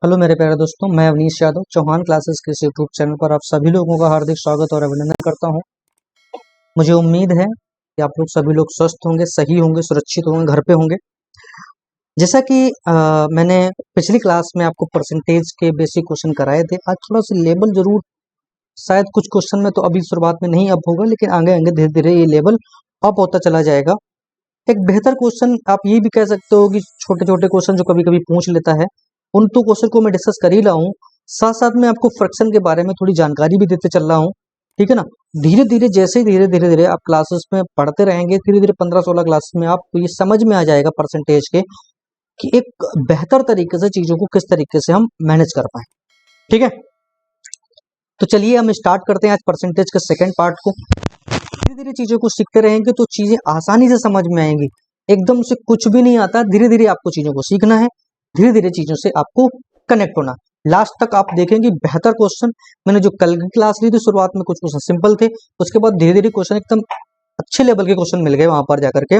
Hello मेरे प्यारे दोस्तों, मैं अवनीश यादव चौहान क्लासेस के इस यूट्यूब चैनल पर आप सभी लोगों का हार्दिक स्वागत और अभिनंदन करता हूं। मुझे उम्मीद है कि आप लोग सभी लोग स्वस्थ होंगे, सही होंगे, सुरक्षित होंगे, घर पे होंगे। जैसा कि मैंने पिछली क्लास में आपको परसेंटेज के बेसिक क्वेश्चन कराए थे। आज थोड़ा सा लेवल जरूर शायद कुछ क्वेश्चन में तो अभी शुरुआत में नहीं अप होगा, लेकिन आगे आगे धीरे धीरे ये लेवल अप होता चला जाएगा। एक बेहतर क्वेश्चन आप ये भी कह सकते हो कि छोटे छोटे क्वेश्चन जो कभी कभी पूछ लेता है, उन तो क्वेश्चन को मैं डिस्कस कर ही रहा हूँ। साथ साथ में आपको फ्रैक्शन के बारे में थोड़ी जानकारी भी देते चल रहा हूँ, ठीक है ना। धीरे धीरे जैसे धीरे धीरे धीरे आप क्लासेस में पढ़ते रहेंगे, धीरे धीरे 15-16 क्लासेस में आपको ये समझ में आ जाएगा परसेंटेज के कि एक बेहतर तरीके से चीजों को किस तरीके से हम मैनेज कर पाए। ठीक है, तो चलिए हम स्टार्ट करते हैं आज परसेंटेज के सेकेंड पार्ट को। धीरे धीरे चीजों को सीखते रहेंगे तो चीजें आसानी से समझ में आएंगी। एकदम से कुछ भी नहीं आता, धीरे धीरे आपको चीजों को सीखना है, धीरे धीरे चीजों से आपको कनेक्ट होना। लास्ट तक आप देखेंगे बेहतर क्वेश्चन। मैंने जो कल की क्लास ली थी, शुरुआत में कुछ क्वेश्चन सिंपल थे, उसके बाद धीरे धीरे क्वेश्चन एकदम अच्छे लेवल के क्वेश्चन मिल गए वहां पर जाकर के।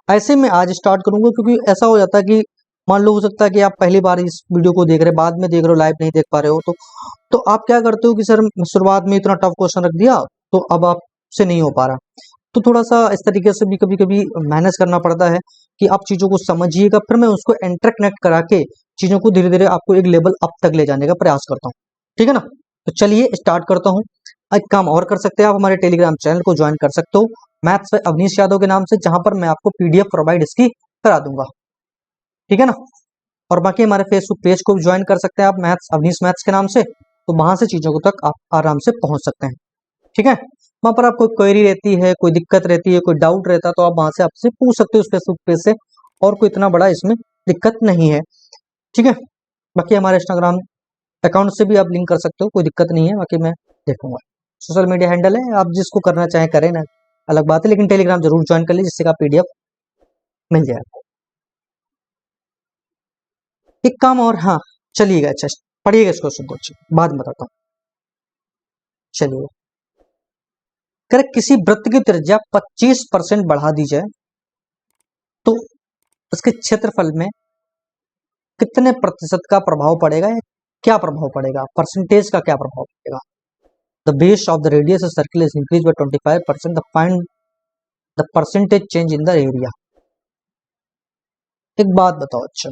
ऐसे में आज स्टार्ट करूंगा, क्योंकि ऐसा हो जाता है कि मान लो हो सकता है कि आप पहली बार इस वीडियो को देख रहे, बाद में देख रहे हो, लाइव नहीं देख पा रहे हो, तो आप क्या करते हो कि सर शुरुआत में इतना टफ क्वेश्चन रख दिया तो अब आपसे नहीं हो पा रहा। तो थोड़ा सा इस तरीके से भी कभी कभी मैनेज करना पड़ता है कि आप चीजों को समझिएगा, फिर मैं उसको इंटरकनेक्ट करा के चीजों को धीरे धीरे आपको एक लेवल अप तक ले जाने का प्रयास करता हूँ। ठीक है ना, तो चलिए स्टार्ट करता हूँ। एक काम और कर सकते हैं, आप हमारे टेलीग्राम चैनल को ज्वाइन कर सकते हो, मैथ्स बाय अवनीश यादव के नाम से, जहां पर मैं आपको पीडीएफ प्रोवाइड इसकी करा दूंगा। ठीक है ना, और बाकी हमारे फेसबुक पेज को भी ज्वाइन कर सकते हैं आप, मैथ्स अवनीश मैथ्स के नाम से, तो वहां से चीजों को तक आप आराम से पहुंच सकते हैं। ठीक है, वहां पर आपको क्वेरी रहती है, कोई दिक्कत रहती है, कोई डाउट रहता है, तो आप वहां से आपसे पूछ सकते हो उस फेसबुक पेज से, और कोई इतना बड़ा इसमें दिक्कत नहीं है। ठीक है, बाकी हमारे इंस्टाग्राम अकाउंट से भी आप लिंक कर सकते हो, कोई दिक्कत नहीं है, बाकी मैं देखूंगा। सोशल मीडिया हैंडल है, आप जिसको करना चाहें करें ना, अलग बात है, लेकिन टेलीग्राम जरूर ज्वाइन कर लीजिए, जिससे का पीडीएफ मिल जाए आपको। एक काम और, हाँ चलिएगा, अच्छा पढ़िएगा इस क्वेश्चन को, अच्छा बाद में बताता हूँ। चलिए, अगर किसी वृत्त की त्रिज्या 25% बढ़ा दी जाए तो उसके क्षेत्रफल में कितने प्रतिशत का प्रभाव पड़ेगा, या क्या प्रभाव पड़ेगा, परसेंटेज का क्या प्रभाव पड़ेगा। The base of the radius of circle is increase by 25%, the find the percentage change in the area. एक बात बताओ, अच्छा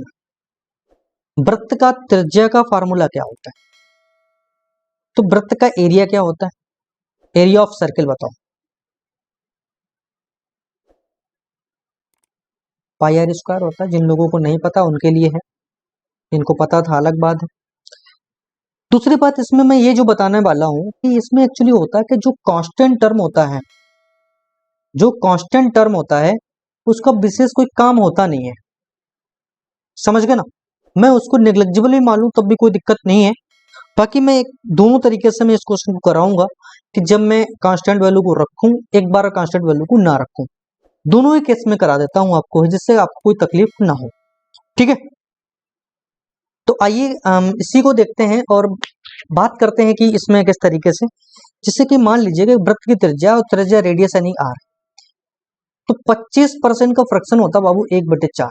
वृत्त का त्रिज्या का फार्मूला क्या होता है, तो वृत्त का एरिया क्या होता है, एरिया ऑफ सर्किल बताओ। पाई आर स्क्वायर होता है। जिन लोगों को नहीं पता उनके लिए है, जिनको पता था अलग बात है। दूसरी बात इसमें मैं ये जो बताने वाला हूं कि इसमें एक्चुअली होता है कि जो कांस्टेंट टर्म होता है, जो कांस्टेंट टर्म होता है उसका विशेष कोई काम होता नहीं है, समझ गए ना। मैं उसको नेग्लिजिबल भी मानूं तब भी कोई दिक्कत नहीं है। बाकी मैं दोनों तरीके से मैं इस क्वेश्चन को कराऊंगा कि जब मैं कांस्टेंट वैल्यू को रखूं, एक बार कांस्टेंट वैल्यू को ना रखूं, दोनों ही केस में करा देता हूं आपको, जिससे आपको कोई तकलीफ ना हो। ठीक है, तो आइए इसी को देखते हैं और बात करते हैं कि इसमें किस तरीके से, जिससे कि मान लीजिए कि वृत्त की त्रिज्या और त्रिज्या रेडियस यानी आर, तो 25% का फ्रैक्शन होता है बाबू 1/4।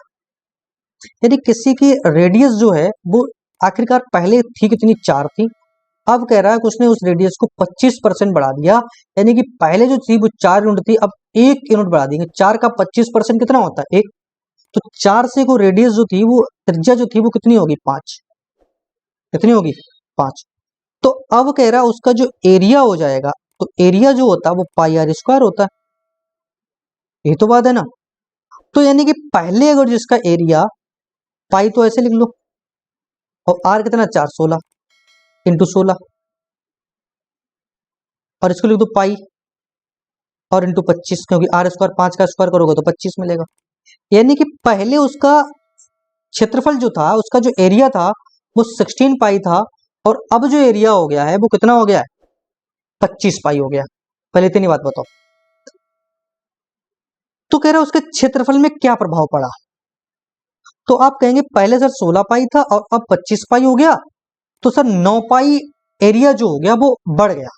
यदि किसी की रेडियस जो है वो आखिरकार पहले थी कितनी, 4 थी, अब कह रहा है कि उसने उस रेडियस को 25% बढ़ा दिया, यानी कि पहले जो थी वो 4 यूनिट थी, अब 1 यूनिट बढ़ा देंगे। 4 का 25% कितना होता है, 1। तो 4 से को रेडियस जो थी, वो त्रिज्या जो थी वो कितनी होगी, 5। कितनी होगी, 5। तो अब कह रहा है उसका जो एरिया हो जाएगा, तो एरिया जो होता है वो पाई आर स्क्वायर होता है, ये तो बात है ना। तो यानी कि पहले अगर जिसका एरिया पाई, तो ऐसे लिख लो, और आर कितना 4, 16 इंटू 16, और इसको लिख दो पाई, और इंटू 25, क्योंकि आर स्क्वायर 5 का स्क्वायर करोगे तो 25 मिलेगा। यानी कि पहले उसका क्षेत्रफल जो था, उसका जो एरिया था वो 16 पाई था, और अब जो एरिया हो गया है वो कितना हो गया है, 25 पाई हो गया। पहले इतनी बात बताओ। तो कह रहा है उसके क्षेत्रफल में क्या प्रभाव पड़ा, तो आप कहेंगे पहले सर 16 पाई था और अब 25 पाई हो गया, तो सर 9 पाई एरिया जो हो गया वो बढ़ गया।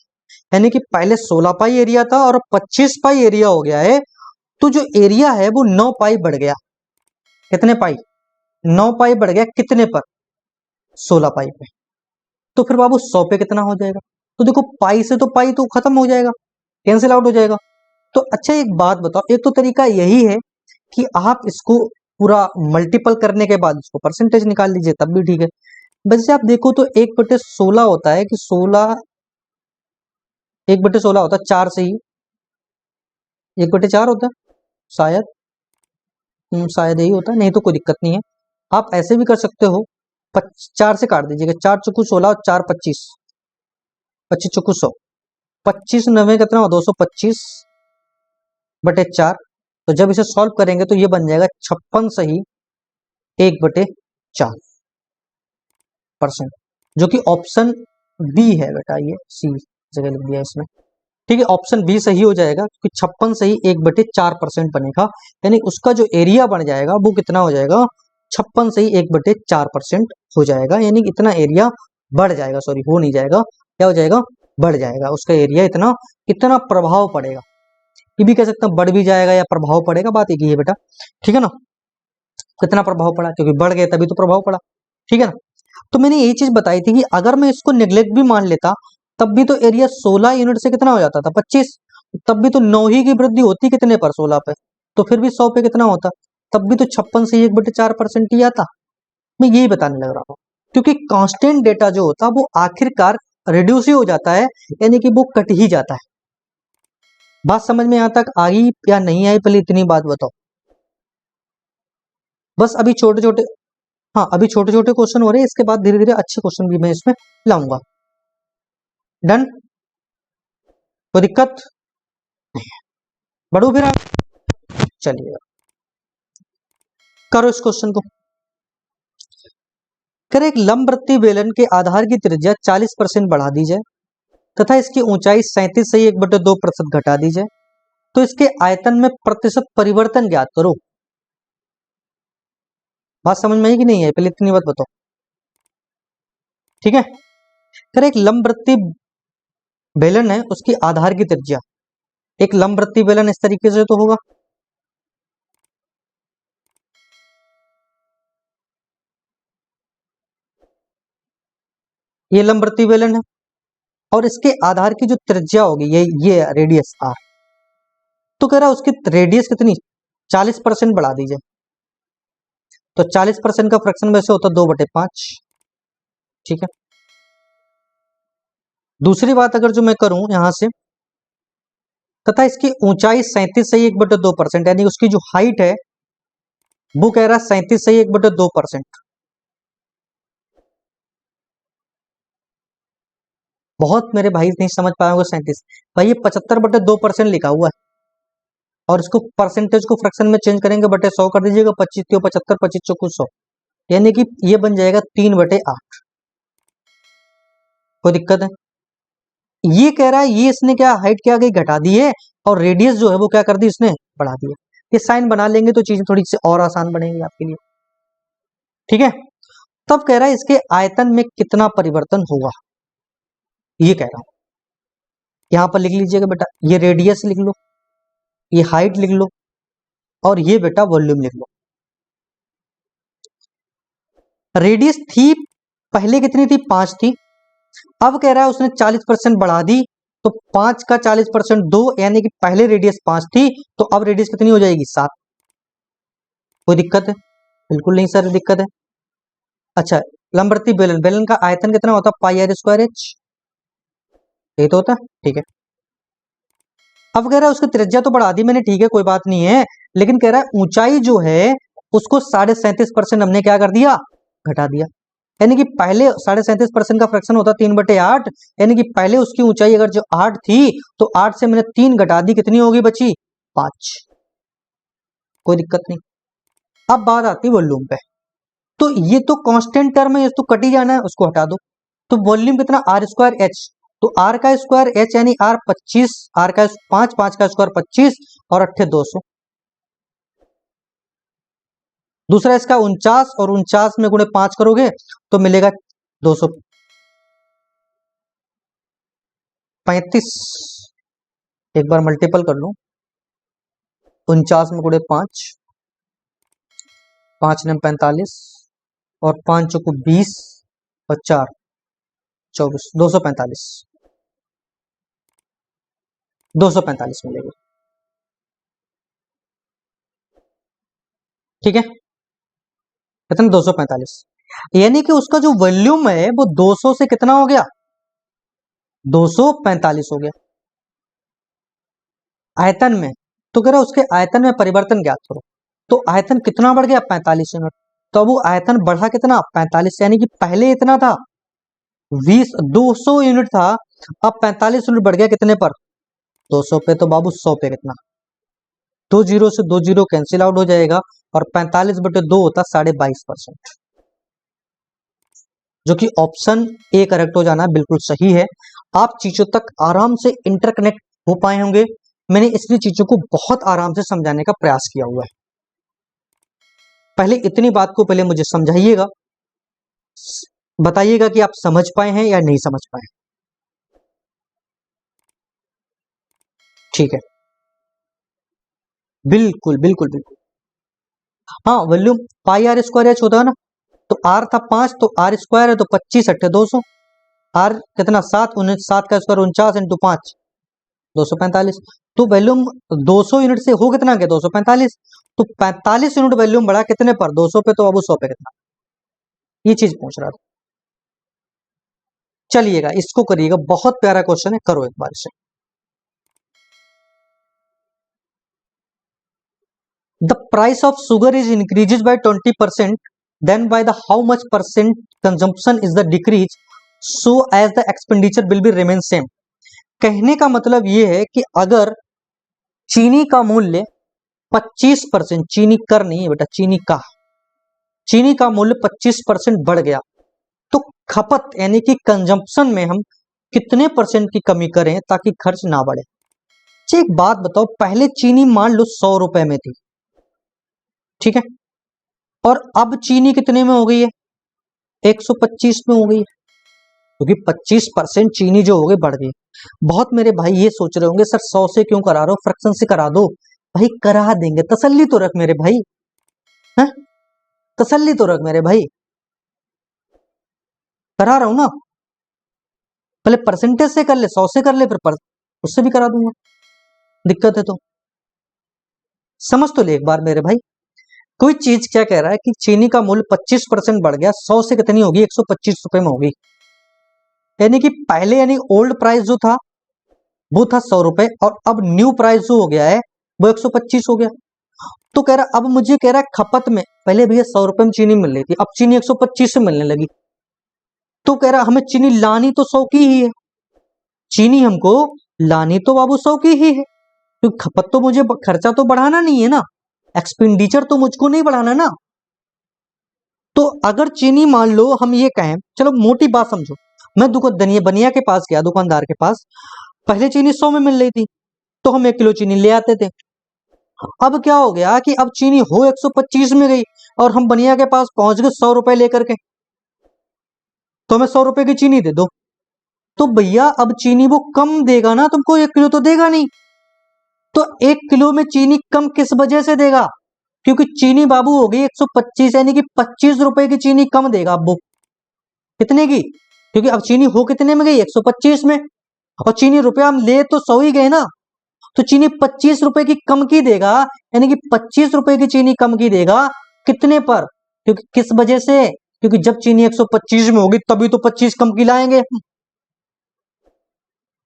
यानी कि पहले 16 पाई एरिया था और अब 25 पाई एरिया हो गया है, तो जो एरिया है वो 9 पाई बढ़ गया। कितने पाई, 9 पाई बढ़ गया, कितने पर, 16 पाई पे, तो फिर बाबू 100 पे कितना हो जाएगा? तो देखो पाई से तो पाई तो खत्म हो जाएगा, कैंसिल आउट हो जाएगा। तो अच्छा एक बात बताओ, एक तो तरीका यही है कि आप इसको पूरा मल्टीपल करने के बाद इसको परसेंटेज निकाल लीजिए, तब भी ठीक है। वैसे आप देखो तो 1/16 होता है कि 16, 1/16 होता है 4 से ही, 1/4 होता है शायद, शायद यही होता है, नहीं तो कोई दिक्कत नहीं है। आप ऐसे भी कर सकते हो, 4 से काट दीजिएगा, 4 चौकू 16 और 4 25, 25 चौकू 100, 25 9 कितना हो 225/4। तो जब इसे सॉल्व करेंगे तो ये बन जाएगा 56 सही 1/4%, जो कि ऑप्शन बी है बेटा, ये सी जगह लिख दिया इसमें, ठीक है। ऑप्शन बी सही हो जाएगा क्योंकि 56 सही 1/4% बनेगा, यानी उसका जो एरिया बन जाएगा वो कितना हो जाएगा, 56 सही 1/4% हो जाएगा, यानी इतना एरिया बढ़ जाएगा, सॉरी हो नहीं जाएगा, क्या हो जाएगा, बढ़ जाएगा उसका एरिया, इतना इतना प्रभाव पड़ेगा, ये भी कह सकते हैं बढ़ भी जाएगा या प्रभाव पड़ेगा, बात एक ही है बेटा, ठीक है ना। कितना प्रभाव पड़ा, क्योंकि बढ़ गया तभी तो प्रभाव पड़ा, ठीक है ना। तो मैंने यही चीज बताई थी कि अगर मैं इसको नेग्लेक्ट भी मान लेता तब भी तो एरिया 16 यूनिट से कितना हो जाता था 25, तब भी तो 9 ही की वृद्धि होती कितने पर 16 पे, तो फिर भी 100 पे कितना होता, तब भी तो 56 से 1/4% ही आता। मैं यही बताने लग रहा हूँ, क्योंकि कांस्टेंट डेटा जो होता है वो आखिरकार रिड्यूस ही हो जाता है, यानी कि वो कट ही जाता है। बात समझ में यहाँ तक आई या नहीं आई, पहले इतनी बात बताओ। बस अभी छोटे छोटे, हाँ अभी छोटे छोटे क्वेश्चन हो रहे हैं, इसके बाद धीरे धीरे अच्छे क्वेश्चन भी मैं इसमें लाऊंगा। डन, कोई दिक्कत, बढ़ू फिर आप, चलिए करो इस क्वेश्चन को। कर एक लंबवृत्तीय बेलन के आधार की त्रिज्या 40% बढ़ा दी जाए तथा इसकी ऊंचाई 37 से 1/2% घटा दी जाए, तो इसके आयतन में प्रतिशत परिवर्तन ज्ञात करो। बात समझ में आई कि नहीं आई, पहले इतनी बात बताओ, ठीक है। कर एक लंबवृत्तीय बेलन है, उसकी आधार की त्रिज्या, एक लंबवृत्तीय बेलन इस तरीके से तो होगा, ये लंबवृत्तीय बेलन है, और इसके आधार की जो त्रिज्या होगी ये रेडियस आर, तो कह रहा है उसकी रेडियस कितनी 40% बढ़ा दी जाए, तो 40% का फ्रैक्शन वैसे होता है 2/5, ठीक है। दूसरी बात अगर जो मैं करूं यहां से, तथा इसकी ऊंचाई 37 से 1/2%, यानी उसकी जो हाइट है वो कह रहा है 37 से 1/2%। बहुत मेरे भाई नहीं समझ पाएंगे 37, भाई ये 75/2% लिखा हुआ है, और इसको परसेंटेज को फ्रैक्शन में चेंज करेंगे, बटे 100 कर दीजिएगा, 25 75, 25 चौकू 100, यानी कि ये बन जाएगा 3/8। कोई दिक्कत है? ये कह रहा है ये इसने क्या हाइट क्या गई घटा दी है, और रेडियस जो है वो क्या कर दी इसने बढ़ा दी है। ये साइन बना लेंगे तो चीजें थोड़ी सी और आसान बनेंगी आपके लिए, ठीक है। तब कह रहा है इसके आयतन में कितना परिवर्तन होगा, ये कह रहा हूं। यहां पर लिख लीजिएगा बेटा, ये रेडियस लिख लो, ये हाइट लिख लो, और ये बेटा वॉल्यूम लिख लो। रेडियस थी पहले कितनी थी 5 थी, अब कह रहा है उसने 40% बढ़ा दी, तो 5 का 40% 2, यानी कि पहले रेडियस 5 थी तो अब रेडियस कितनी हो जाएगी 7। कोई दिक्कत है? बिल्कुल नहीं सर दिक्कत है। अच्छा, लंबवृत्तीय बेलन, बेलन का आयतन कितना होता है πr²h, यही तो होता है, ठीक है। अब कह रहा है उसकी त्रिज्या तो बढ़ा दी मैंने, ठीक है कोई बात नहीं है, लेकिन कह रहा है ऊंचाई जो है उसको 37.5% हमने क्या कर दिया, घटा दिया, यानी कि पहले 37.5% का फ्रैक्शन होता 3/8, यानी कि पहले उसकी ऊंचाई अगर जो 8 थी तो 8 से मैंने 3 घटा दी, कितनी होगी बची 5। कोई दिक्कत नहीं। अब बात आती वॉल्यूम पे, तो ये तो कांस्टेंट टर्म है, तो कट ही जाना है, उसको हटा दो। तो वॉल्यूम कितना r²h, तो r का स्क्वायर h यानी r 25, r का 5, 5 का स्क्वायर 25 और 8 200। दूसरा इसका 49, और 49 में गुणे 5 करोगे तो मिलेगा 235। एक बार मल्टीपल कर लो, 49 में गुणे 5, 5 ने 45 और 5 चौको 20 और 4 24 245 245 मिलेगी। ठीक है, कितना 245, यानी कि उसका जो वॉल्यूम है वो 200 से कितना हो गया 245 हो गया आयतन में। तो कह रहा उसके आयतन में परिवर्तन ज्ञात करो। तो आयतन कितना बढ़ गया 45 यूनिट। तो वो आयतन बढ़ा कितना 45, यानी कि पहले इतना था 200 यूनिट था, अब 45 यूनिट बढ़ गया कितने पर 200 पे। तो बाबू 100 पे कितना, 2 जीरो से 2 जीरो कैंसिल आउट हो जाएगा और 45/2 होता 22.5%, जो कि ऑप्शन ए करेक्ट हो जाना बिल्कुल सही है। आप चीजों तक आराम से इंटरकनेक्ट हो पाए होंगे, मैंने इसलिए चीजों को बहुत आराम से समझाने का प्रयास किया हुआ है। पहले इतनी बात को पहले मुझे समझाइएगा, बताइएगा कि आप समझ पाए हैं या नहीं समझ पाए। ठीक है, बिल्कुल बिल्कुल बिल्कुल। हाँ, volume pi r square h होता है ना, तो आर था 5, तो आर स्क्वायर है तो 25 अट्ठे 200, आर कितना 7, 7 का स्क्वायर 49 इंटू 5 245। तो वॉल्यूम 200 यूनिट से हो कितना गया 245, तो 45 यूनिट वॉल्यूम बढ़ा कितने पर 200 पे, तो अब 100 पे कितना, ये चीज पूछ रहा था। चलिएगा इसको करिएगा, बहुत प्यारा क्वेश्चन है, करो एक बार इसे। The price of sugar is increases by 20%, then by the how much percent consumption is the decrease, so as the expenditure will be remain same। कहने का मतलब ये है कि अगर चीनी का मूल्य 25%, चीनी कर नहीं है बेटा, चीनी का मूल्य 25% बढ़ गया, तो खपत यानी कि कंजम्पशन में हम कितने परसेंट की कमी करें ताकि खर्च ना बढ़े। अच्छा एक बात बताओ, पहले चीनी मान लो 100 रुपए में थी, ठीक है, और अब चीनी कितने में हो गई है 125 में हो गई है, क्योंकि 25% चीनी जो हो गई बढ़ गई। बहुत मेरे भाई ये सोच रहे होंगे सर 100 से क्यों करा रहे हो, फ्रैक्शन से करा दो। भाई करा देंगे, तसल्ली तो रख मेरे भाई, है तसल्ली तो रख मेरे भाई, करा रहा हूं ना, पहले परसेंटेज से कर ले, 100 से कर ले, फिर उससे भी करा दूंगा, दिक्कत है तो समझ तो ले एक बार मेरे भाई। कोई चीज क्या कह रहा है कि चीनी का मूल्य 25% बढ़ गया, 100 से कितनी होगी 125 रुपए में होगी, यानी कि पहले यानी ओल्ड प्राइस जो था वो था 100 रुपए, और अब न्यू प्राइस जो हो गया है वो 125 हो गया। तो कह रहा अब मुझे कह रहा है खपत में, पहले भैया 100 रुपए में चीनी मिल रही थी, अब चीनी 125 से मिलने लगी, तो कह रहा हमें चीनी लानी तो 100 की ही है, चीनी हमको लानी तो बाबू 100 की ही है, क्योंकि खपत तो मुझे खर्चा तो बढ़ाना नहीं है ना, एक्सपेंडिचर तो मुझको नहीं बढ़ाना ना। तो अगर चीनी मान लो हम ये कहें, चलो मोटी बात समझो, मैं बनिया के पास गया, दुकानदार के पास, पहले चीनी 100 में मिल रही थी, तो हम 1 किलो चीनी ले आते थे। अब क्या हो गया कि अब चीनी हो 125 में गई, और हम बनिया के पास पहुंच गए 100 रुपए लेकर के, तो हमें 100 रुपए की चीनी दे दो। तो भैया अब चीनी वो कम देगा ना तुमको, 1 किलो तो देगा नहीं। तो 1 किलो में चीनी कम किस वजह से देगा, क्योंकि चीनी बाबू हो गई 125, यानी कि 25 रुपए की चीनी कम देगा अब वो, कितने की, क्योंकि अब चीनी हो कितने में गई 125 में, और चीनी रुपया हम ले तो 100 ही गए ना, तो चीनी 25 रुपए की कम की देगा, यानी कि 25 रुपए की चीनी कम की देगा कितने पर, क्योंकि किस वजह से, क्योंकि जब चीनी 125 में होगी तभी तो 25 कम की लाएंगे।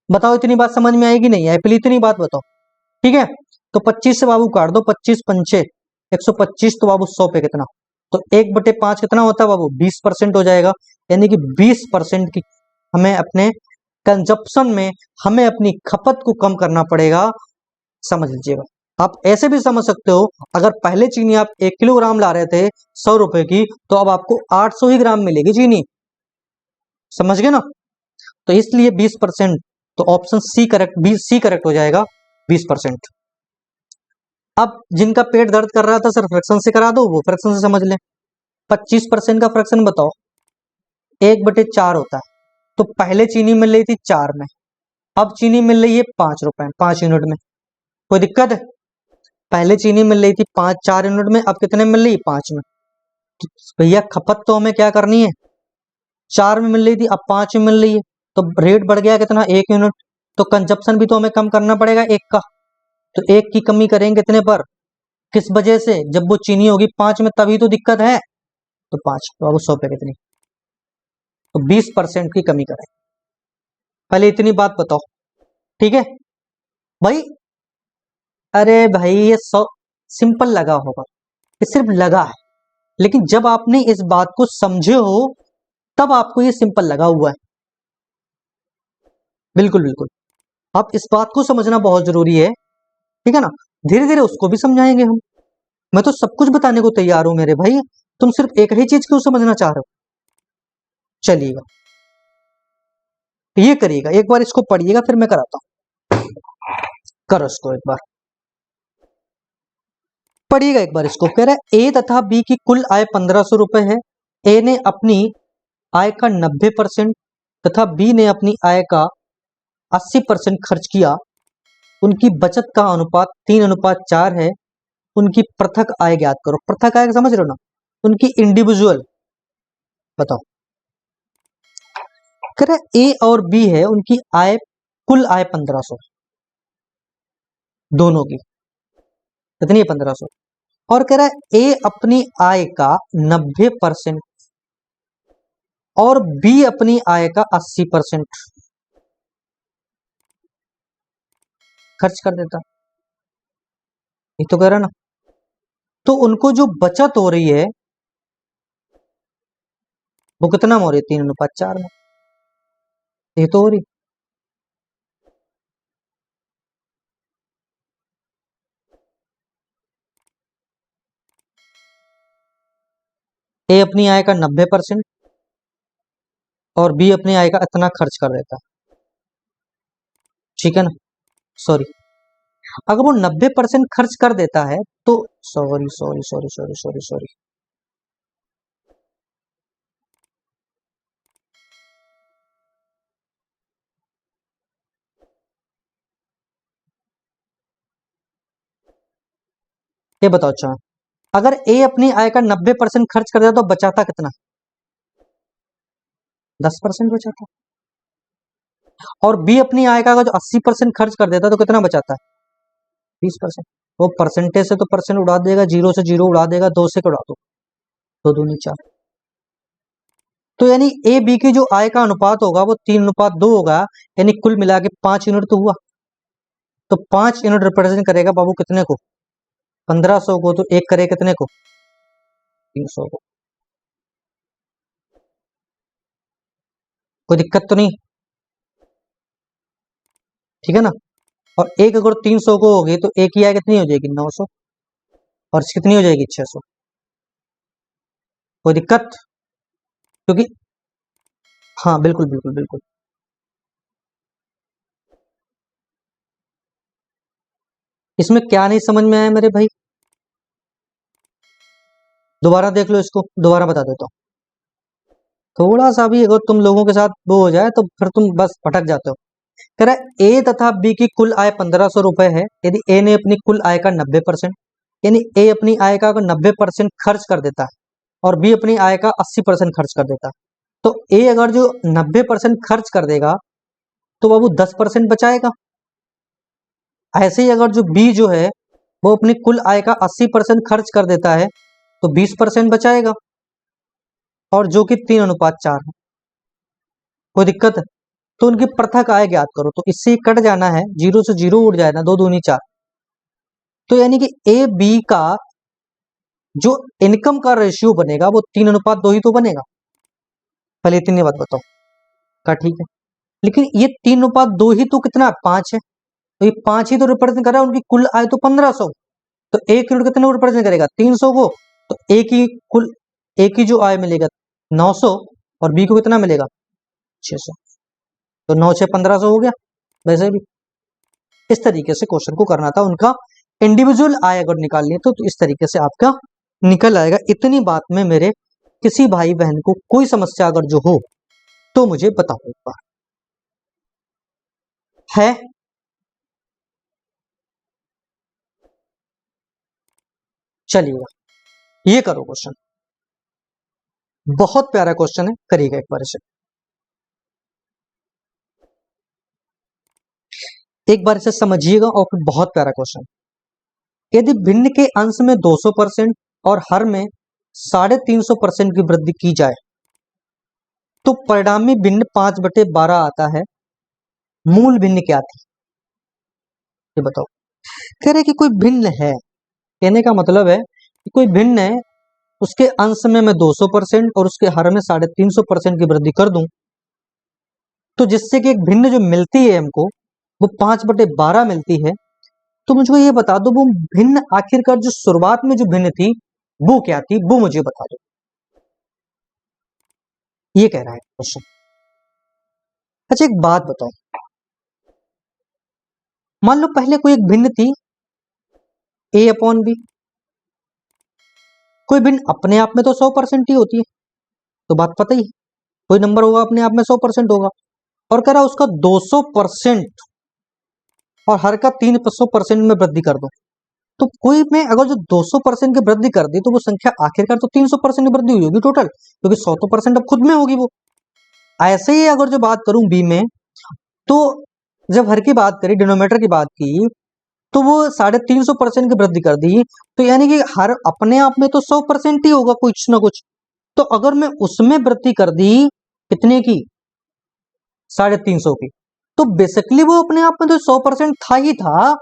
बताओ इतनी बात समझ में आएगी नहीं आए, प्लीज इतनी बात बताओ, ठीक है। तो 25 से बाबू काट दो, 25 पंचे 125, तो बाबू 100 पे कितना, तो 1/5 कितना होता है बाबू 20% हो जाएगा, यानी कि 20% की हमें अपने कंजप्शन में, हमें अपनी खपत को कम करना पड़ेगा, समझ लीजिएगा। आप ऐसे भी समझ सकते हो, अगर पहले चीनी आप 1 किलोग्राम ला रहे थे 100 रुपए की, तो अब आपको 800 ही ग्राम मिलेगी चीनी, समझ गए ना। तो इसलिए 20%, तो option C correct, B C correct हो जाएगा 20%। अब जिनका पेट दर्द कर रहा था सर फ्रैक्शन से करा दो, वो फ्रैक्शन से समझ लें। 25% का फ्रैक्शन बताओ, 1/4 होता है, तो पहले चीनी मिल रही थी 4 में, अब चीनी मिल रही है 5 रुपए 5 यूनिट में, कोई दिक्कत है। पहले चीनी मिल रही थी 4 यूनिट में, अब कितने मिल रही है 5 में। तो भैया खपत तो हमें क्या करनी है, 4 में मिल रही थी, अब 5 में मिल रही है, तो रेट बढ़ गया कितना, 1 यूनिट। तो कंजप्शन भी तो हमें कम करना पड़ेगा 1 का, तो 1 की कमी करेंगे कितने पर, किस वजह से, जब वो चीनी होगी 5 में तभी तो दिक्कत है। तो 5 तो अब 100 पे कितनी, तो 20% की कमी करें। पहले इतनी बात बताओ, ठीक है भाई। अरे भाई ये 100 सिंपल लगा होगा, ये सिर्फ लगा है, लेकिन जब आपने इस बात को समझे हो तब आपको ये सिंपल लगा हुआ है। बिल्कुल बिल्कुल, आप इस बात को समझना बहुत जरूरी है, ठीक है ना। धीरे धीरे उसको भी समझाएंगे हम। मैं तो सब कुछ बताने को तैयार हूं मेरे भाई, तुम सिर्फ एक ही चीज क्यों समझना चाह रहे हो। चलिएगा, ये करिएगा, एक बार इसको पढ़िएगा फिर मैं कराता हूं। करो इसको एक बार, पढ़िएगा एक बार इसको। कह रहा है ए तथा बी की कुल आय 1500 रुपए है। ए ने अपनी आय का 90% तथा बी ने अपनी आय का 80% खर्च किया। उनकी बचत का अनुपात 3:4 है। उनकी पृथक आय ज्ञात करो। पृथक आय समझ रहे हो ना, उनकी इंडिविजुअल बताओ। कह रहा है ए और बी है, उनकी आय, कुल आय 1500, दोनों की कितनी है, 1500। और कह रहा है ए अपनी आय का 90% और बी अपनी आय का 80% खर्च कर देता। ये तो कह रहा ना, तो उनको जो बचत हो रही है वो कितना में हो रही है, 3:4 में। ये तो हो रही। ए अपनी आय का 90% और बी अपनी आय का इतना खर्च कर देता है, ठीक है ना। सॉरी, अगर वो 90% खर्च कर देता है तो, sorry sorry sorry sorry sorry sorry, ये बताओ। अच्छा, अगर ए अपनी आय का 90% खर्च कर देता तो बचाता कितना, 10% बचाता। और बी अपनी आय का अगर जो 80% खर्च कर देता तो कितना बचाता है, 20%। वो परसेंटेज से तो परसेंट उड़ा देगा, जीरो से जीरो उड़ा देगा, दो से उड़ा दो, दो दूनी 4। तो यानी ए बी की जो आय का अनुपात होगा वो 3:2 होगा, यानी कुल मिला के 5 यूनिट तो हुआ। तो 5 यूनिट रिप्रेजेंट करेगा बाबू कितने को, 1500 को। तो एक करे कितने को, 300 को। कोई दिक्कत तो नहीं, ठीक है ना। और एक अगर 300 को होगी तो एक की आय कितनी हो जाएगी, 900, और कितनी हो जाएगी, 600। कोई दिक्कत, क्योंकि, हाँ बिल्कुल बिल्कुल बिल्कुल। इसमें क्या नहीं समझ में आया मेरे भाई, दोबारा देख लो इसको, दोबारा बता देता हूँ। थोड़ा सा भी अगर तुम लोगों के साथ वो हो जाए तो फिर तुम बस भटक जाते हो। कह रहा है ए तथा बी की कुल आय 1500 रुपए है। यदि ए ने अपनी कुल आय का 90%, यानी ए अपनी आय का अगर 90% खर्च कर देता है और बी अपनी आय का 80% खर्च कर देता है, तो ए अगर जो 90% खर्च कर देगा तो बाबू 10% बचाएगा। ऐसे ही अगर जो बी जो है वो अपनी कुल आय का 80% खर्च कर देता है तो 20% बचाएगा, और जो कि 3:4 है। कोई दिक्कत है, तो उनकी पृथक आय ज्ञात करो। तो इससे कट जाना है, जीरो से जीरो उड़ जाएगा, दो दूनी 4। तो यानी कि ए बी का जो इनकम का रेशियो बनेगा वो 3:2 ही तो बनेगा। पहले इतनी बात बताओ, का ठीक है। लेकिन ये 3:2 ही तो कितना, 5 है। तो ये 5 ही तो रिप्रेजेंट कर रहा है, उनकी कुल आय तो 1500। तो एक यूनिट कितने को रिप्रेजेंट करेगा, 300 को। तो एक ही कुल, एक ही जो आय मिलेगा 900, और बी को कितना मिलेगा, 600। तो 9 6 1500 हो गया। वैसे भी इस तरीके से क्वेश्चन को करना था, उनका इंडिविजुअल आय अगर निकालनी है तो इस तरीके से आपका निकल आएगा। इतनी बात में मेरे किसी भाई बहन को कोई समस्या अगर जो हो तो मुझे बताओ एक बार, है। चलिएगा, ये करो क्वेश्चन। बहुत प्यारा क्वेश्चन है, करिएगा एक बार इसे। एक बार इसे समझिएगा और फिर बहुत प्यारा क्वेश्चन। यदि भिन्न के अंश में 200% और हर में 350% की वृद्धि की जाए तो परिणामी भिन्न 5/12 आता है। मूल भिन्न क्या थी, ये बताओ। कह रहे कि कोई भिन्न है, कहने का मतलब है कि कोई भिन्न है, उसके अंश में मैं 200% और उसके हर में 350% की वृद्धि कर दूं तो जिससे कि एक भिन्न जो मिलती है हमको वो 5/12 मिलती है। तो मुझको ये बता दो वो भिन्न आखिरकार जो शुरुआत में जो भिन्न थी वो क्या थी, वो मुझे बता दो। ये कह रहा है क्वेश्चन। अच्छा एक बात बताओ, मान लो पहले कोई एक भिन्न थी a/b। कोई भिन्न अपने आप में तो 100% ही होती है, तो बात पता ही है, कोई नंबर होगा अपने आप में 100% होगा। और कह रहा उसका 200% और हर का 300% में वृद्धि कर दो तो कोई में अगर जो 200% की वृद्धि कर दी तो वो संख्या आखिरकार तो 300% की वृद्धि हुई होगी टोटल, क्योंकि 100 तो परसेंट अब खुद में होगी वो। ऐसे ही अगर जो बात करूं बी में, तो जब हर की बात करी, डिनोमिनेटर की बात की, तो वो 350% की वृद्धि कर दी, तो यानी कि हर अपने आप में तो 100% ही होगा कुछ ना कुछ। तो अगर मैं उसमें वृद्धि कर दी कितने की, 350 की, तो बेसिकली वो अपने आप में तो 100% था ही था,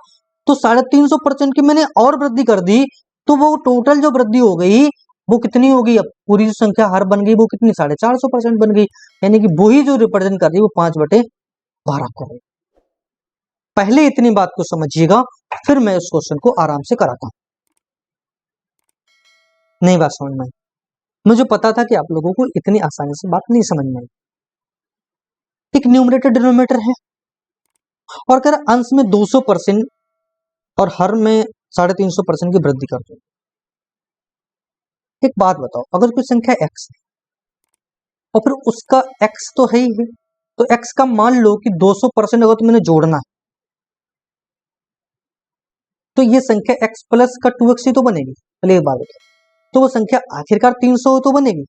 तो 350% की मैंने और वृद्धि कर दी तो वो टोटल जो वृद्धि हो गई वो कितनी होगी, अब पूरी जो संख्या हर बन गई वो कितनी 450% बन गई, यानी कि वही जो रिप्रेजेंट कर रही है वो 5/12 कर रही। पहले इतनी बात को समझिएगा, फिर मैं इस क्वेश्चन को आराम से कराता हूं। नहीं बात समझ में आई? मुझे पता था कि आप लोगों को इतनी आसानी से बात नहीं समझ में आई। एक न्यूमरेटर डिनोमिनेटर है और कर अंश में 200% और हर में 350% की वृद्धि कर दो। एक बात बताओ, अगर कोई संख्या x है और फिर उसका x तो है ही है, तो x का मान लो कि 200% अगर तो मैंने जोड़ना है तो ये संख्या x प्लस का 2x ही तो बनेगी। पहले एक बात बताओ, तो वो संख्या आखिरकार 300 तो बनेगी।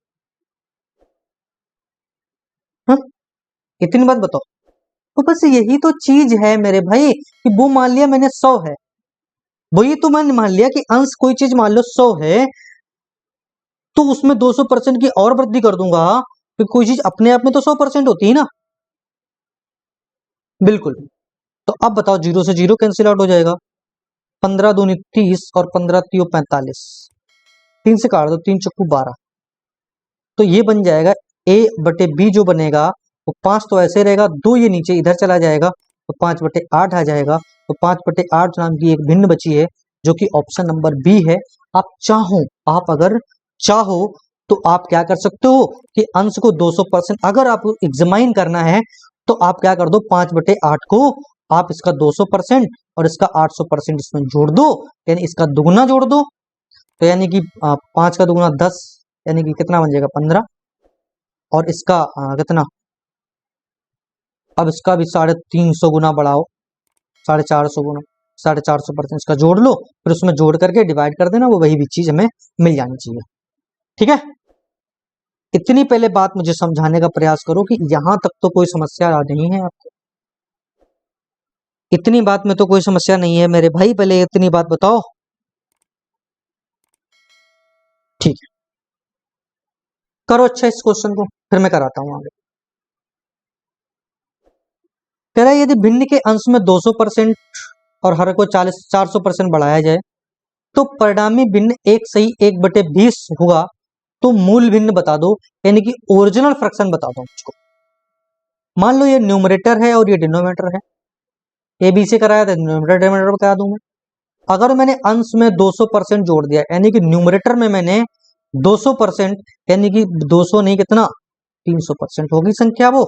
हाँ, इतनी बात बताओ। तो बस यही तो चीज है मेरे भाई कि वो मान लिया मैंने 100 है, वही तो मैंने मान लिया कि अंश कोई चीज मान लो 100 है तो उसमें 200% की और वृद्धि कर दूंगा, तो कोई चीज अपने आप में तो 100% होती है ना, बिल्कुल। तो अब बताओ, 0 से 0 कैंसिल आउट हो जाएगा, 15 दूनी 30 और 15 तियो 45, 3 से काट दो, 3 चक्कू 12, तो ये बन जाएगा a/b जो बनेगा वो 5 तो ऐसे रहेगा, 2 ये नीचे इधर चला जाएगा तो 5/8 आ जाएगा। तो 5/8 नाम की एक भिन्न बची है जो कि ऑप्शन नंबर बी है। आप अगर चाहो तो आप क्या कर सकते हो कि अंश को 200%, अगर आप एग्जामाइन करना है तो आप क्या कर दो, 5/8 को आप इसका 200% और इसका 800% इसमें जोड़ दो, यानी इसका दुगुना जोड़ दो, तो यानी कि 5 का दुगुना 10, यानी कि कितना बन जाएगा 15, और इसका कितना, अब इसका भी 350 गुना बढ़ाओ, 450 गुना, 450% इसका जोड़ लो, फिर उसमें जोड़ करके डिवाइड कर देना, वो वही भी चीज हमें मिल जानी चाहिए। ठीक है, इतनी पहले बात मुझे समझाने का प्रयास करो कि यहां तक तो कोई समस्या नहीं है आपको, इतनी बात में तो कोई समस्या नहीं है मेरे भाई, पहले इतनी बात बताओ। ठीक है, करो अच्छा इस क्वेश्चन को, फिर मैं कराता हूं आगे। कह रहा है यदि भिन्न के अंश में 200% और हर को 400% बढ़ाया जाए तो परिणामी भिन्न 1/20 होगा, तो मूल भिन्न बता दो, यानी कि ओरिजिनल फ्रैक्शन बता दो मुझको। मान लो ये न्यूमरेटर है और ये डिनोमिनेटर है, ए बी से कराया था, न्यूमरेटर डिनोमिनेटर बता दूं मैं। अगर मैंने अंश में 200% जोड़ दिया, यानी कि न्यूमरेटर में मैंने 200%, यानी कि 200 नहीं कितना 300% होगी संख्या वो,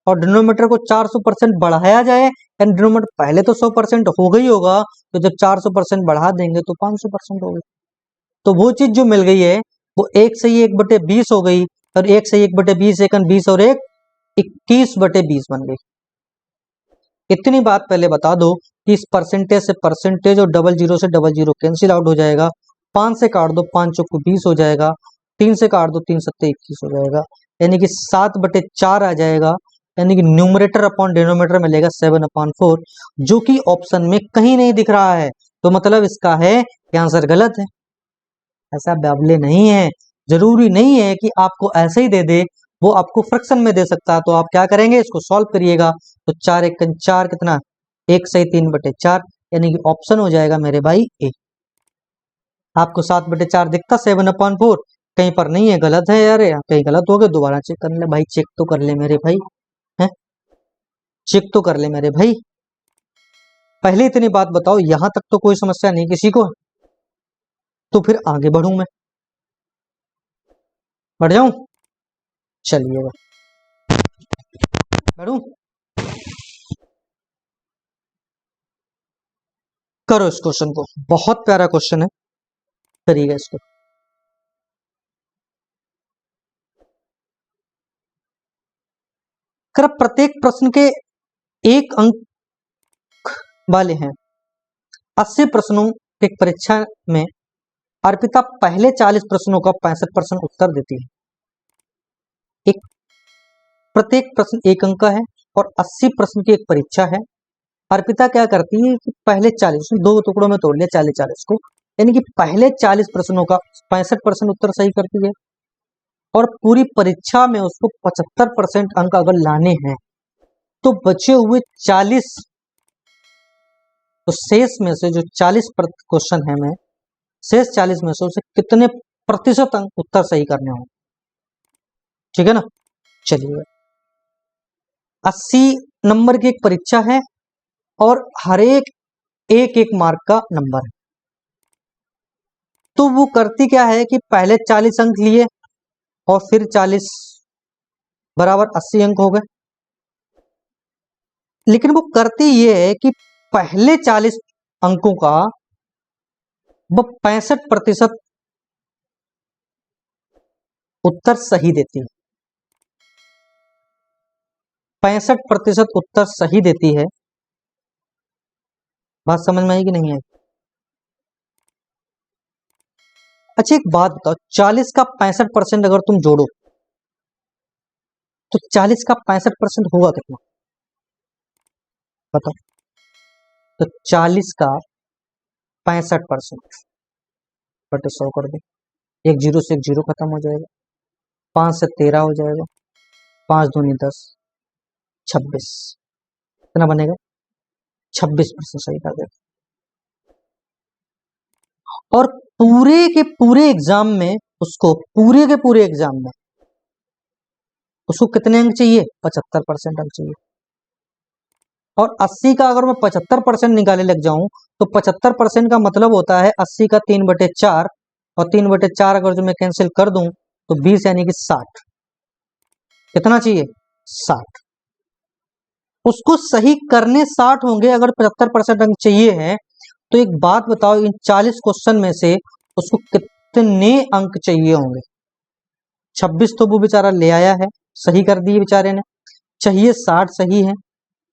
और डिनोमिनेटर को 400% बढ़ाया जाए, यानी डिनोमिनेटर पहले तो 100% हो गई होगा, तो जब 400% बढ़ा देंगे तो 500% होगी। तो वो चीज जो मिल गई है वो 1/20 हो गई, और 1/20 एक 20 और एक 21/20 बन गई। इतनी बात पहले बता दो कि इस परसेंटेज से परसेंटेज और 00 से 00 कैंसिल आउट हो जाएगा, 5 से काट दो, 5 चौको 20 हो जाएगा, 3 से काट दो, 3 सत्ते 21 हो जाएगा, यानी कि 7/4 आ जाएगा, यानी कि न्यूमरेटर अपॉन डिनोमिनेटर मिलेगा 7/4, जो कि ऑप्शन में कहीं नहीं दिख रहा है। तो मतलब इसका है कि आंसर गलत है। ऐसा बाबले नहीं है, जरूरी नहीं है कि आपको ऐसे ही दे दे, वो आपको फ्रैक्शन में दे सकता है। तो आप क्या करेंगे, इसको सॉल्व करिएगा। तो 4 1 4 कितना, 1 सही 3/4, यानी कि ऑप्शन हो जाएगा मेरे भाई ए। आपको 7/4 दिखता 7/4, कहीं पर नहीं है, गलत है यार, कहीं गलत हो गया, दोबारा चेक कर ले भाई, चेक तो कर ले मेरे भाई, है चेक तो कर ले मेरे भाई। पहले इतनी बात बताओ, यहां तक तो कोई समस्या नहीं किसी को, तो फिर आगे बढ़ूं मैं, बढ़ जाऊं, चलिएगा बढ़ूं, करो इस क्वेश्चन को, बहुत प्यारा क्वेश्चन है, करिएगा इसको। कर प्रत्येक प्रश्न के 1 अंक वाले हैं, 80 प्रश्नों की परीक्षा में अर्पिता पहले 40 प्रश्नों का 65% उत्तर देती है। एक प्रत्येक प्रश्न 1 अंक का है और 80 प्रश्न की एक परीक्षा है। अर्पिता क्या करती है कि पहले 40, दो टुकड़ों में तोड़ लिया 40-40 को, यानी कि पहले 40 प्रश्नों का 65% उत्तर सही करती है, और पूरी परीक्षा में उसको 75% अंक अगर लाने हैं, तो बचे हुए 40, तो शेष में से जो 40 क्वेश्चन है में, शेष 40 में से उसे कितने प्रतिशत अंक उत्तर सही करने होंगे, ठीक है ना। चलिए, 80 नंबर की एक परीक्षा है और हर एक एक मार्क का नंबर है। तो वो करती क्या है कि पहले 40 अंक लिए और फिर 40 बराबर 80 अंक हो गए, लेकिन वो करती ये है कि पहले 40 अंकों का वो 65% उत्तर सही देती है, 65% उत्तर सही देती है। बात समझ में आई कि नहीं आई? अच्छा एक बात बताओ, 40 का 65% अगर तुम जोड़ो तो 40 का 65% होगा कितना, बताओ। तो 40 का 65% बटे 100 कर दो, एक जीरो से एक जीरो खत्म हो जाएगा, 5 से 13 हो जाएगा, 5 दूनी 10, 26, कितना बनेगा, 26% सही कर देगा। और पूरे के पूरे एग्जाम में उसको, पूरे के पूरे एग्जाम में उसको कितने अंक चाहिए, 75% अंक चाहिए। और 80 का अगर मैं 75% निकाले लग जाऊं, तो 75% का मतलब होता है 80 का 3/4, और 3/4 अगर जो मैं कैंसिल कर दूं तो 20, यानी कि 60, कितना चाहिए, 60। उसको सही करने 60 होंगे, अगर 75% अंक चाहिए है, तो एक बात बताओ, इन 40 क्वेश्चन में से उसको कितने अंक चाहिए होंगे। 26 तो वो बेचारा ले आया है, सही कर दिए बेचारे ने, चाहिए 60 सही है,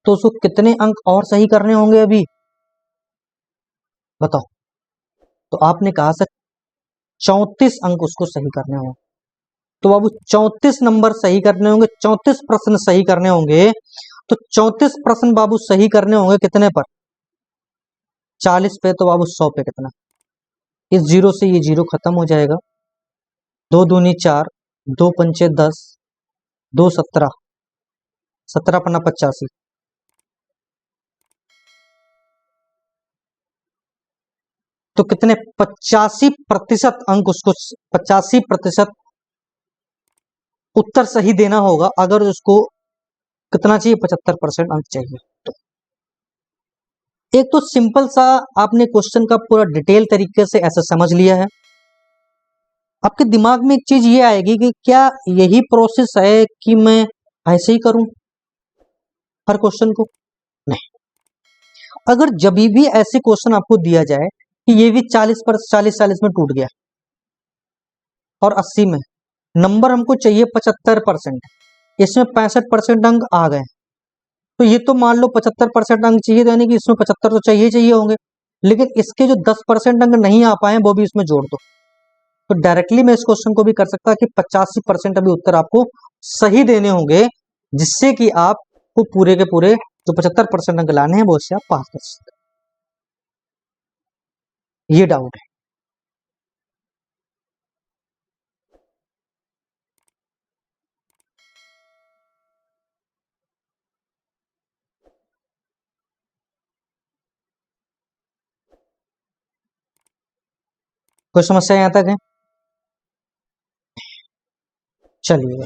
तो उसको कितने अंक और सही करने होंगे अभी, बताओ। तो आपने कहा सर 34 अंक उसको सही करने होंगे, तो बाबू 34 नंबर सही करने होंगे, 34 प्रश्न सही करने होंगे। तो 34 प्रश्न बाबू सही करने होंगे कितने पर, 40 पे, तो बाबू 100 पे कितना, इस जीरो से ये जीरो खत्म हो जाएगा, 2 दूनी 4, 2 पंचे 10, 2 17, 17 पन्ना 85, तो कितने 85% अंक उसको, 85% उत्तर सही देना होगा, अगर उसको कितना चाहिए, 75% अंक चाहिए। तो एक तो सिंपल सा आपने क्वेश्चन का पूरा डिटेल तरीके से ऐसा समझ लिया है। आपके दिमाग में एक चीज ये आएगी कि क्या यही प्रोसेस है कि मैं ऐसे ही करूं हर क्वेश्चन को, नहीं। अगर जब भी ऐसे क्वेश्चन आपको दिया जाए कि ये भी 40 में टूट गया और 80 में, नंबर हमको चाहिए 75%, इसमें 65% अंक आ गए, तो ये तो मान लो 75% अंक चाहिए, तो यानी कि इसमें 75 तो चाहिए चाहिए होंगे, लेकिन इसके जो 10% अंक नहीं आ पाए वो भी इसमें जोड़ दो, तो डायरेक्टली मैं इस क्वेश्चन को भी कर सकता कि 85% अभी उत्तर आपको सही देने होंगे, जिससे कि आपको पूरे के पूरे जो 75% अंक लाने हैं वो उससे आप पास कर सकते हैं। ये डाउट है। कोई समस्या यहाँ तक है? चलिए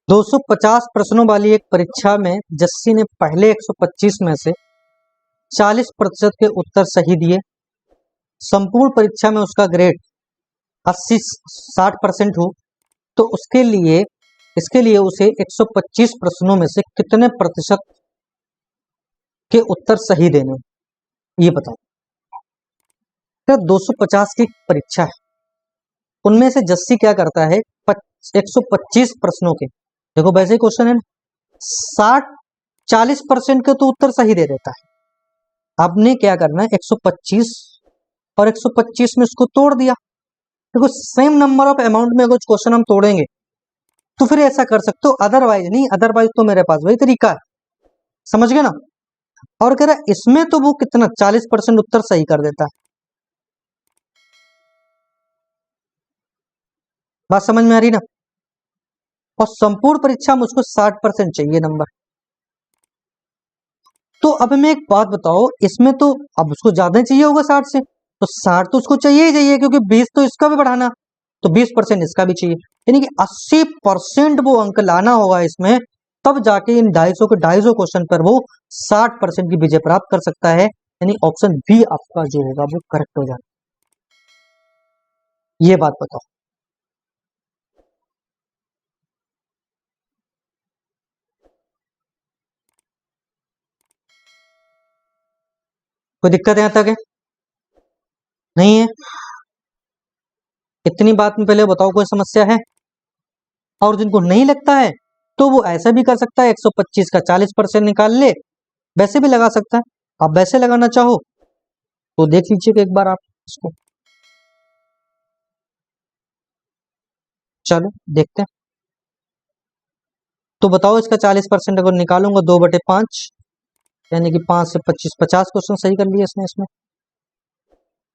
250 प्रश्नों वाली एक परीक्षा में जस्सी ने पहले 125 में से 40% के उत्तर सही दिए। संपूर्ण परीक्षा में उसका ग्रेड 60% हो, तो इसके लिए उसे 125 प्रश्नों में से कितने प्रतिशत के उत्तर सही देने, ये बताओ। क्या 250 की परीक्षा है, उनमें से जस्सी क्या करता है 125 प्रश्नों के, देखो वैसे ही क्वेश्चन है ना, 40% के तो उत्तर सही दे देता है। आपने क्या करना है 125 और 125 में इसको तोड़ दिया। देखो सेम नंबर ऑफ अमाउंट में कुछ क्वेश्चन हम तोड़ेंगे तो फिर ऐसा कर सकते हो, अदरवाइज नहीं, अदरवाइज तो मेरे पास वही तरीका है, समझ गए ना। और कह रहा इसमें तो वो कितना 40% उत्तर सही कर देता है। बात समझ में आ रही ना। और संपूर्ण परीक्षा मुझको 60% चाहिए नंबर। तो अब मैं एक बात बताओ, इसमें तो अब उसको ज्यादा चाहिए होगा 60 से, तो 60 तो उसको चाहिए ही चाहिए, क्योंकि 20 तो इसका भी बढ़ाना, तो 20% इसका भी चाहिए, यानी कि 80% वो अंक लाना होगा इसमें, तब जाके इन 250 क्वेश्चन पर वो 60% की विजय प्राप्त कर सकता है। यानी ऑप्शन बी आपका जो होगा वो करेक्ट हो जाएगा। ये बात बताओ। कोई दिक्कत यहां तक है? नहीं है? इतनी बात में पहले बताओ कोई समस्या है? और जिनको नहीं लगता है तो वो ऐसा भी कर सकता है, 125 का 40% निकाल ले, वैसे भी लगा सकता है। आप वैसे लगाना चाहो तो देख लीजिए एक बार आप इसको, चलो देखते हैं। तो बताओ इसका 40% अगर निकालूंगा 2/5, यानी कि 5 से 25, 50 क्वेश्चन सही कर लिए इसने इसमें।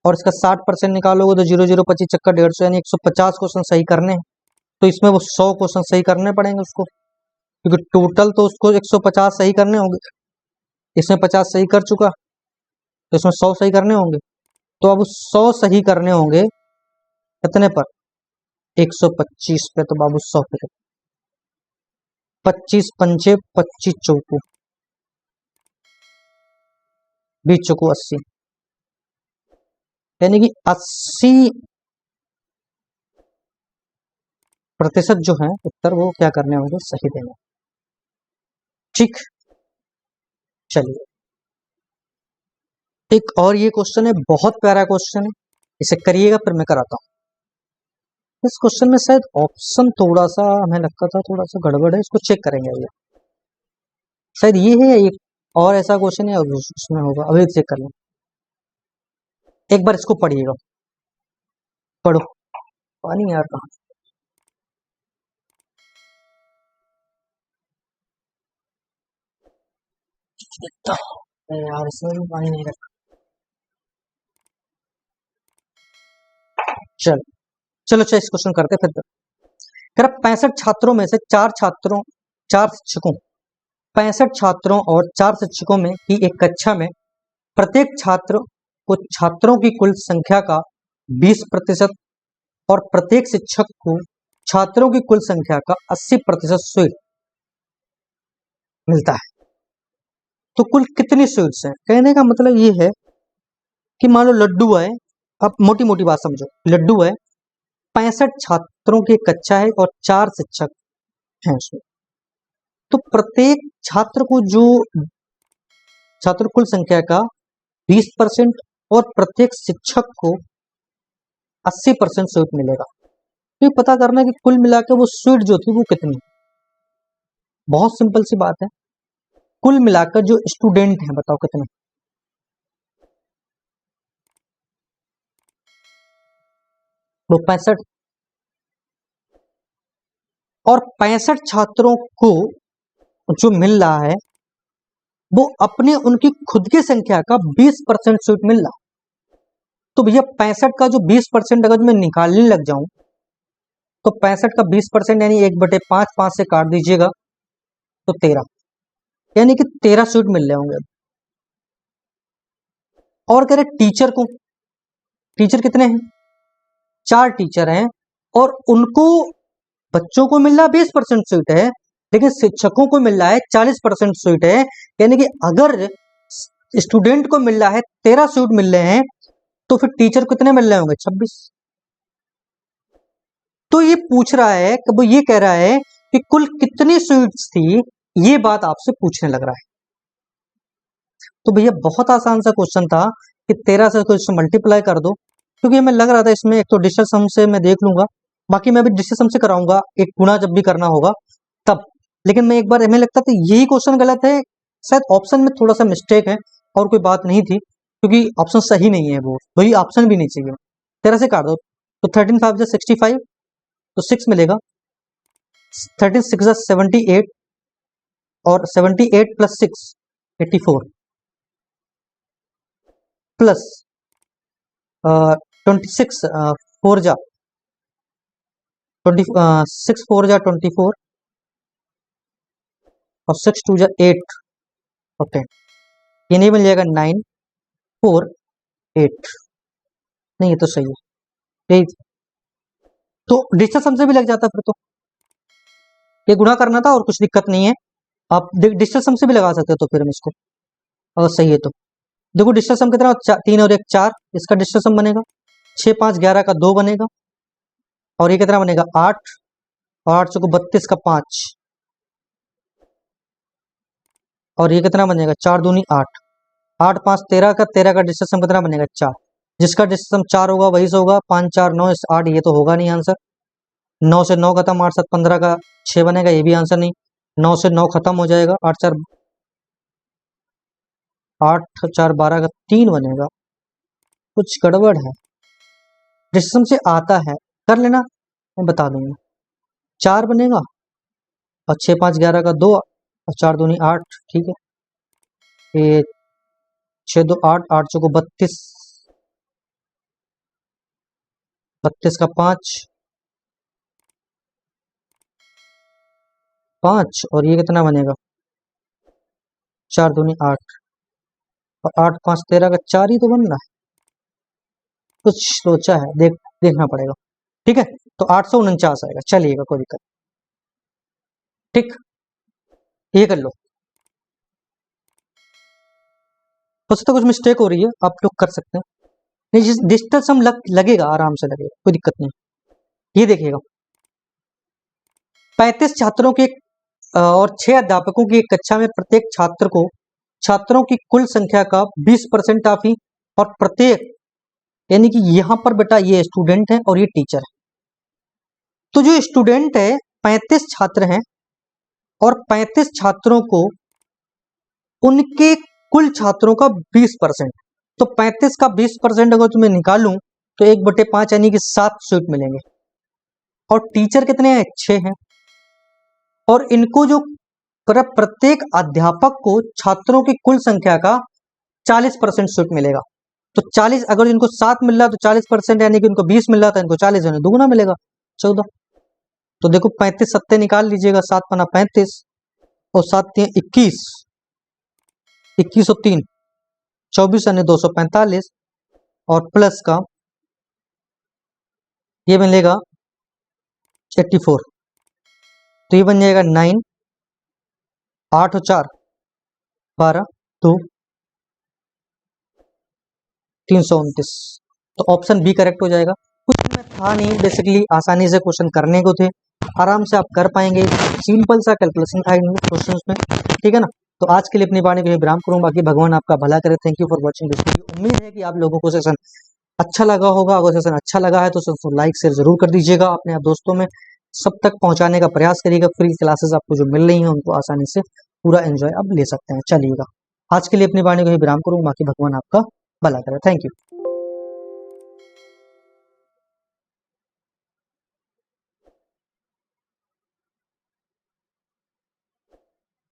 और इसका 60% निकालोगे तो 0 0 25 चक्कर 150, यानी 150 क्वेश्चन सही करने हैं। तो इसमें वो 100 क्वेश्चन सही करने पड़ेंगे उसको, क्योंकि टोटल तो उसको 150 सही करने होंगे। इसमें 50 सही कर चुका, तो इसमें 100 सही करने होंगे। तो अब 100 सही करने होंगे कितने पर? 125 पे, तो बाबू 100 पे 25 पंचे 25 चौको 20 चौको 80, यानी कि 80% जो है उत्तर वो क्या करने होंगे, सही देने। ठीक, चलिए एक और ये क्वेश्चन है, बहुत प्यारा क्वेश्चन है, इसे करिएगा फिर मैं कराता हूँ। इस क्वेश्चन में शायद ऑप्शन थोड़ा सा हमें लगता था थोड़ा सा गड़बड़ है, इसको चेक करेंगे भैया। शायद ये है या एक और ऐसा क्वेश्चन है उसमें होगा, अभी चेक कर लें। एक बार इसको पढ़िएगा, पढ़ो। पानी यार कहाँ यार, इसमें भी पानी नहीं रखा। चलो चलो चलो इस क्वेश्चन करते फिर। 65 छात्रों में से चार शिक्षकों 65 छात्रों और 4 शिक्षकों में की एक कक्षा में प्रत्येक छात्र को छात्रों की कुल संख्या का 20% और प्रत्येक शिक्षक को छात्रों की कुल संख्या का 80% स्वीट मिलता है। तो कुल कितनी स्वीट्स हैं? कहने का मतलब ये है कि मान लो लड्डू है, अब मोटी मोटी बात समझो, लड्डू है, 65 छात्रों की कक्षा है और 4 शिक्षक हैं उसमें। तो प्रत्येक छात्र को जो छात्र कुल संख्या का 20% और प्रत्येक शिक्षक को 80% स्वीट मिलेगा। तो ये पता करना है कि कुल मिला के वो स्वीट जो थी वो कितनी। बहुत सिंपल सी बात है, कुल मिलाकर जो स्टूडेंट हैं बताओ कितने, वो 65। और 65 छात्रों को जो मिल रहा है वो अपने उनकी खुद की संख्या का 20% सीट मिल रहा। तो भैया 65 का जो 20% अगर मैं निकालने लग जाऊं तो 65 का 20% यानी 1/5, 5 से काट दीजिएगा तो 13, यानी कि 13 सीट मिल रहे होंगे। और कह रहे टीचर को, टीचर कितने हैं, 4 टीचर हैं और उनको बच्चों को मिल रहा 20% सीट है, लेकिन शिक्षकों को मिल रहा है 40% सीट है। यानी कि अगर स्टूडेंट को मिल रहा है 13 सीट मिल रहे हैं तो फिर टीचर कितने मिल रहे होंगे, 26। तो ये पूछ रहा है कि वो ये कह रहा है कि कुल कितनी सीट्स थी, ये बात आपसे पूछने लग रहा है। तो भैया बहुत आसान सा क्वेश्चन था कि 13 से कुछ मल्टीप्लाई कर दो, क्योंकि हमें लग रहा था इसमें एक तो डिजिटल सम से मैं देख लूंगा, बाकी मैं भी डिजिटल सम से कराऊंगा एक गुणा जब भी करना होगा तब। लेकिन मैं एक बार हमें लगता था यही क्वेश्चन गलत है, शायद ऑप्शन में थोड़ा सा मिस्टेक है और कोई बात नहीं थी, क्योंकि ऑप्शन सही नहीं है, वो वही ऑप्शन भी नहीं चाहिए। 13 से काट दो तो 13 5 जा 65, तो 6 मिलेगा। 13 6 जा 78 और 78 प्लस 6 84 प्लस 26 4 जा 6 4 जा 24 और 6 2 जा 8 और 10, ये नहीं मिल जाएगा 9 4 8, नहीं ये तो सही है यही। तो डिजिटल सम से भी लग जाता फिर तो, ये गुणा करना था और कुछ दिक्कत नहीं है, आप डिजिटल सम से भी लगा सकते हो। तो फिर हम इसको अगर सही है तो देखो डिजिटल सम कितना, 3 और 1 4, इसका डिजिटल सम बनेगा 6 5 11 का 2 बनेगा, और ये कितना बनेगा 8 और 8 चौको 32 का 5, और ये कितना बनेगा 4 दूनी 8, 8 5 13 का, 13 का डिजिटल सम कितना बनेगा 4, जिसका डिजिटल सम 4 होगा वही से होगा, 5 4 9 8, ये तो होगा नहीं आंसर। 9 से 9 खत्म, 8 7 15 का 6 बनेगा, ये भी आंसर नहीं। 9 से 9 खत्म हो जाएगा, 8 4 12 का 3 बनेगा, कुछ गड़बड़ है। डिस्टम से आता है कर लेना, मैं बता दूंगा। 4 बनेगा और 6 5 11 का 2 और 4 दूनी 8, ठीक है। ये 6 2 8, 8 चौको 32, 32 का 5 5, और ये कितना बनेगा 4 दूनी 8 और 8 5 13 का 4 ही तो बन रहा है, कुछ सोचा है, देखना पड़ेगा। ठीक है, तो 849 आएगा, चलिएगा कोई दिक्कत। ठीक, ये कर लो। हो सकता है कुछ मिस्टेक हो रही है, आप लोग कर सकते हैं। नहीं, डिजिटल सम लगेगा, आराम से लगेगा, कोई दिक्कत नहीं। ये देखिएगा 35 छात्रों के और 6 अध्यापकों की एक कक्षा में प्रत्येक छात्रों की कुल संख्या का 20% काफी, और प्रत्येक यानी कि यहां पर बेटा ये स्टूडेंट है और ये टीचर है। तो जो स्टूडेंट है 35 छात्र हैं और 35 छात्रों को उनके कुल छात्रों का 20%, तो 35 का 20% अगर तुम्हें निकालूं तो 1/5 यानी कि 7 सीट मिलेंगे। और टीचर कितने हैं, 6 हैं। और इनको जो प्रत्येक अध्यापक को छात्रों की कुल संख्या का 40% सीट मिलेगा। तो 40, अगर इनको 7 मिल रहा तो 40% यानी कि इनको 20 मिल रहा था, इनको 40 यानी दुगुना मिलेगा 14। तो देखो 35 सत्ते निकाल लीजिएगा, 7 पना 35 और 7 21, 21 और 3 24 यानी 245, और प्लस का ये मिलेगा 84, तो ये बन जाएगा 9 8 और 4 12 2 329, तो ऑप्शन बी करेक्ट हो जाएगा। कुछ में था नहीं, बेसिकली आसानी से क्वेश्चन करने को थे, आराम से आप कर पाएंगे, सिंपल सा कैलकुलेशन था इन क्वेश्चंस में, ठीक है ना। तो आज के लिए अपनी वाणी को विराम करूँ, बाकी भगवान आपका भला करे। Thank you for watching this video. उम्मीद है कि आप लोगों को सेशन अच्छा लगा होगा, अगर सेशन अच्छा लगा है तो सेशन लाइक शेयर जरूर कर दीजिएगा अपने आप दोस्तों में, सब तक पहुंचाने का प्रयास करिएगा। फ्री क्लासेस आपको जो मिल रही हैं उनको आसानी से पूरा एंजॉय आप ले सकते हैं। चलिएगा, आज के लिए अपनी वाणी को ही विराम करूँ, बाकी भगवान आपका भला करे। Thank you.